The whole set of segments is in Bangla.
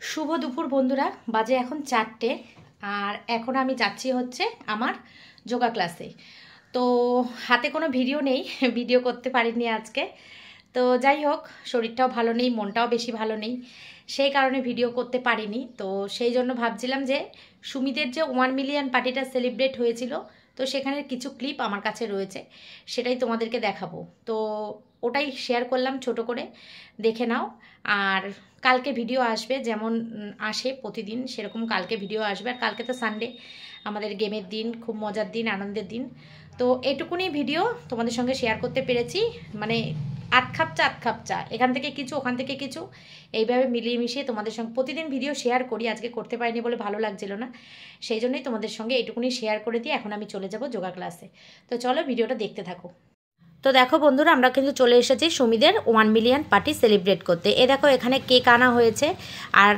শুভ দুপুর বন্ধুরা, বাজে এখন 4টে। আর এখন আমি যাচ্ছি হচ্ছে আমার যোগা ক্লাসে। তো হাতে কোনো ভিডিও নেই, ভিডিও করতে পারিনি আজকে। তো যাই হোক, শরীরটাও ভালো নেই, মনটাও বেশি ভালো নেই, সেই কারণে ভিডিও করতে পারিনি। তো সেই জন্য ভাবছিলাম যে সুমিদের যে 1 মিলিয়ন পার্টিটা সেলিব্রেট হয়েছিল, তো সেখানের কিছু ক্লিপ আমার কাছে রয়েছে, সেটাই তোমাদেরকে দেখাবো। তো ওটাই শেয়ার করলাম ছোট করে, দেখে নাও। আর কালকে ভিডিও আসবে, যেমন আসে প্রতিদিন সেরকম কালকে ভিডিও আসবে। আর কালকে তো সানডে, আমাদের গেমের দিন, খুব মজার দিন, আনন্দের দিন। তো এটুকুনি ভিডিও তোমাদের সঙ্গে শেয়ার করতে পেরেছি। মানে আধ খাপ চা, এখান থেকে কিছু ওখান থেকে কিছু, এইভাবে মিলিয়ে মিশিয়ে তোমাদের সঙ্গে প্রতিদিন ভিডিও শেয়ার করি। আজকে করতে পারিনি বলে ভালো লাগছিল না, সেই জন্যই তোমাদের সঙ্গে এইটুকুনি শেয়ার করে দিয়ে এখন আমি চলে যাব যোগা ক্লাসে। তো চলো ভিডিওটা দেখতে থাকো। তো দেখো বন্ধুরা, আমরা কিন্তু চলে এসেছি সুমিদের 1 মিলিয়ন পার্টি সেলিব্রেট করতে। দেখো এখানে কেক আনা হয়েছে। আর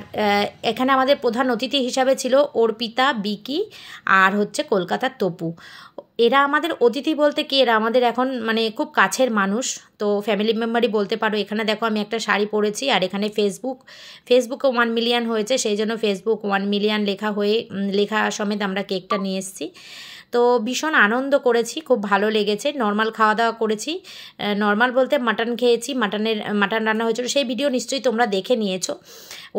এখানে আমাদের প্রধান অতিথি হিসাবে ছিল অর্পিতা, বিকি আর হচ্ছে কলকাতার তপু। এরা আমাদের অতিথি বলতে কি, এরা আমাদের এখন মানে খুব কাছের মানুষ, তো ফ্যামিলি মেম্বারই বলতে পারো। এখানে দেখো আমি একটা শাড়ি পরেছি, আর এখানে ফেসবুকে 1 মিলিয়ন হয়েছে, সেই জন্য ফেসবুক 1 মিলিয়ন লেখা সমেত আমরা কেকটা নিয়ে এসেছি। তো ভীষণ আনন্দ করেছি, খুব ভালো লেগেছে। নর্মাল খাওয়া দাওয়া করেছি, নর্মাল বলতে মাটন খেয়েছি, মাটন রান্না হয়েছিল, সেই ভিডিও নিশ্চয়ই তোমরা দেখে নিয়েছো।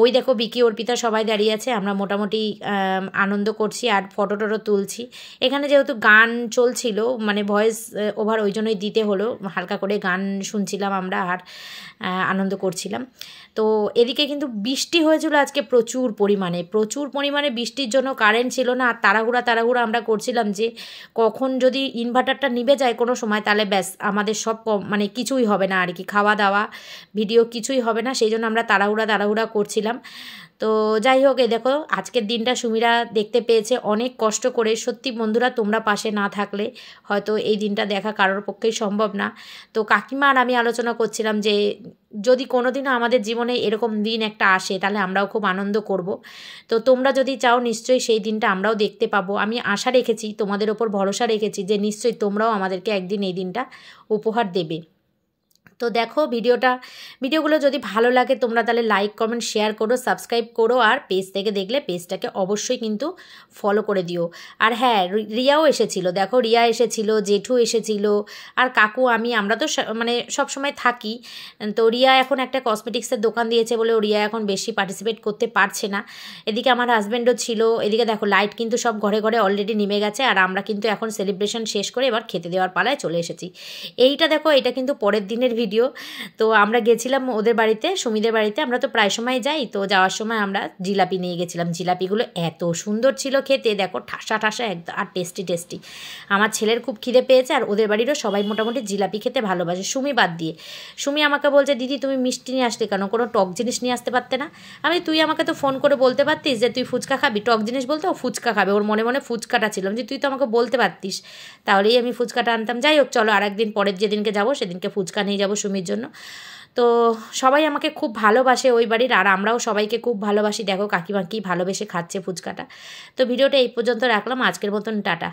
ওই দেখো বিকি অর্পিতা সবাই দাঁড়িয়ে আছে, আমরা মোটামুটি আনন্দ করছি আর ফটো টটো তুলছি। এখানে যেহেতু গান চলছিল, মানে ভয়েস ওভার, ওই জন্যই দিতে হলো, হালকা করে গান শুনছিলাম আমরা আর আনন্দ করছিলাম। তো এদিকে কিন্তু বৃষ্টি হয়েছিল আজকে প্রচুর পরিমাণে বৃষ্টির জন্য কারেন্ট ছিল না। আর তাড়াহুড়া আমরা করছিলাম যে কখন যদি ইনভার্টারটা নিভে যায় কোনো সময়, তাহলে ব্যাস আমাদের সব মানে কিছুই হবে না আর কি, খাওয়া দাওয়া ভিডিও কিছুই হবে না, সেই জন্য আমরা তাড়াহুড়া করছিলাম। তো যাই হোক, দেখো আজকের দিনটা সুমিরা দেখতে পেয়েছে অনেক কষ্ট করে। সত্যি বন্ধুরা, তোমরা পাশে না থাকলে হয়তো এই দিনটা দেখা কারোর পক্ষেই সম্ভব না। তো কাকিমা আর আমি আলোচনা করছিলাম যে যদি কোনো দিনও আমাদের জীবনে এরকম দিন একটা আসে, তাহলে আমরাও খুব আনন্দ করব। তো তোমরা যদি চাও, নিশ্চয়ই সেই দিনটা আমরাও দেখতে পাবো। আমি আশা রেখেছি, তোমাদের ওপর ভরসা রেখেছি যে নিশ্চয়ই তোমরাও আমাদেরকে একদিন এই দিনটা উপহার দেবে। তো দেখো ভিডিওগুলো যদি ভালো লাগে, তোমরা তাহলে লাইক কমেন্ট শেয়ার করো, সাবস্ক্রাইব করো। আর পেজ থেকে দেখলে পেজটাকে অবশ্যই কিন্তু ফলো করে দিও। আর হ্যাঁ, রিয়াও এসেছিলো, দেখো রিয়া এসেছিলো, জেঠু এসেছিলো, আর কাকু, আমরা তো মানে সবসময় থাকি। তো রিয়া এখন একটা কসমেটিক্সের দোকান দিয়েছে বলে রিয়া এখন বেশি পার্টিসিপেট করতে পারছে না। এদিকে আমার হাজব্যান্ডও ছিল। এদিকে দেখো লাইট কিন্তু সব ঘরে ঘরে অলরেডি নেমে গেছে। আর আমরা কিন্তু এখন সেলিব্রেশন শেষ করে এবার খেতে দেওয়ার পালায় চলে এসেছি। এইটা দেখো, এটা কিন্তু পরের দিনের ভিডিও। তো আমরা গেছিলাম ওদের বাড়িতে, সুমিদের বাড়িতে। আমরা তো প্রায় সময় যাই, তো যাওয়ার সময় আমরা জিলাপি নিয়ে গেছিলাম। জিলাপিগুলো এত সুন্দর ছিল খেতে, দেখো ঠাসা একদম, আর টেস্টি। আমার ছেলের খুব খিদে পেয়েছে, আর ওদের বাড়িরও সবাই মোটামুটি জিলাপি খেতে ভালোবাসে, সুমি বাদ দিয়ে। সুমি আমাকে বলছে, দিদি তুমি মিষ্টি নিয়ে আসলে কেন, কোনো টক জিনিস নিয়ে আসতে পারতে না? তুই আমাকে তো ফোন করে বলতে পারতিস যে তুই ফুচকা খাবি, টক জিনিস বলতে ও ফুচকা খাবে, ওর মনে মনে ফুচকাটা ছিল, যে তুই তো আমাকে বলতে পারতিস, তাহলেই আমি ফুচকাটা আনতাম। যাই হোক, চলো আরেকদিন, পরের যেদিনকে যাবো সেদিনকে ফুচকা নিয়ে যাবো সুমির জন্য। তো সবাই আমাকে খুব ভালোবাসে ওই বাড়ির, আর আমরাও সবাইকে খুব ভালোবাসি। দেখো কাকিমা কি ভালোবেসে খাচ্ছে ফুচকাটা। তো ভিডিওটা এই পর্যন্ত রাখলাম, আজকের মতন টাটা।